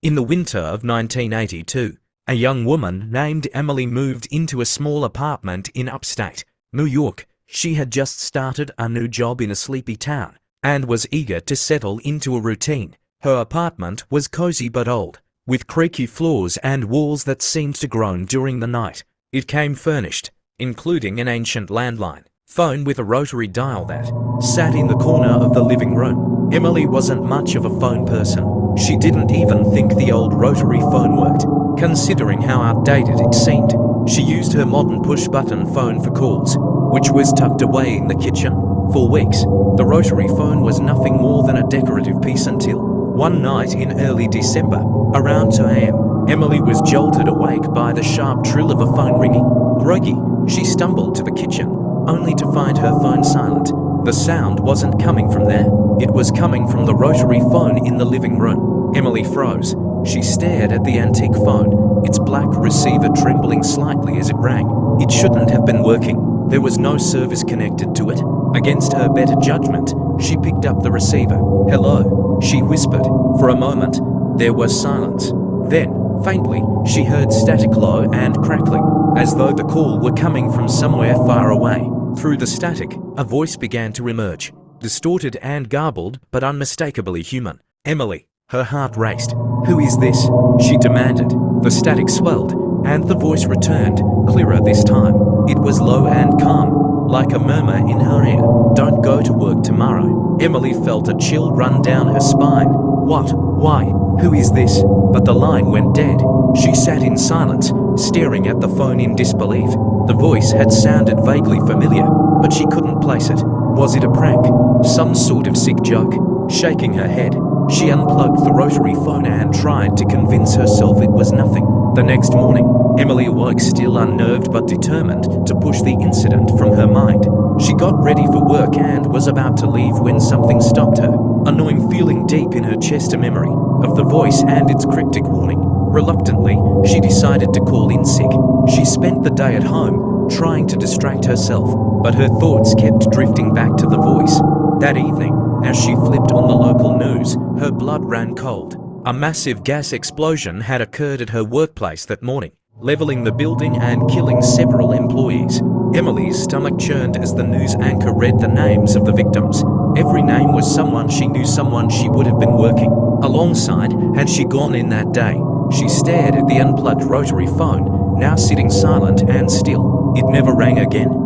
In the winter of 1982, a young woman named Emily moved into a small apartment in upstate New York. She had just started a new job in a sleepy town and was eager to settle into a routine. Her apartment was cozy but old, with creaky floors and walls that seemed to groan during the night. It came furnished, including an ancient landline phone with a rotary dial that sat in the corner of the living room. Emily wasn't much of a phone person. She didn't even think the old rotary phone worked, considering how outdated it seemed. She used her modern push-button phone for calls, which was tucked away in the kitchen. For weeks, the rotary phone was nothing more than a decorative piece until one night in early December, around 2 a.m., Emily was jolted awake by the sharp trill of a phone ringing. Groggy, she stumbled to the kitchen, only to find her phone silent. The sound wasn't coming from there. It was coming from the rotary phone in the living room. Emily froze. She stared at the antique phone, its black receiver trembling slightly as it rang. It shouldn't have been working. There was no service connected to it. Against her better judgment, she picked up the receiver. "Hello," she whispered. For a moment, there was silence. Then, faintly, she heard static low and crackling, as though the call were coming from somewhere far away. Through the static, a voice began to emerge, distorted and garbled, but unmistakably human. "Emily." Her heart raced. "Who is this?" she demanded. The static swelled, and the voice returned, clearer this time. It was low and calm, like a murmur in her ear. "Don't go to work tomorrow." Emily felt a chill run down her spine. "What? Why? Who is this?" But the line went dead. She sat in silence, staring at the phone in disbelief. The voice had sounded vaguely familiar, but she couldn't place it. Was it a prank? Some sort of sick joke? Shaking her head, she unplugged the rotary phone and tried to convince herself it was nothing. The next morning, Emily awoke still unnerved but determined to push the incident from her mind. She got ready for work and was about to leave when something stopped her. A gnawing feeling deep in her chest, a memory of the voice and its cryptic warning. Reluctantly, she decided to call in sick. She spent the day at home, trying to distract herself, but her thoughts kept drifting back to the voice. That evening, as she flipped on the local news, her blood ran cold. A massive gas explosion had occurred at her workplace that morning, leveling the building and killing several employees. Emily's stomach churned as the news anchor read the names of the victims. Every name was someone she knew, someone she would have been working alongside had she gone in that day. She stared at the unplugged rotary phone, now sitting silent and still. It never rang again.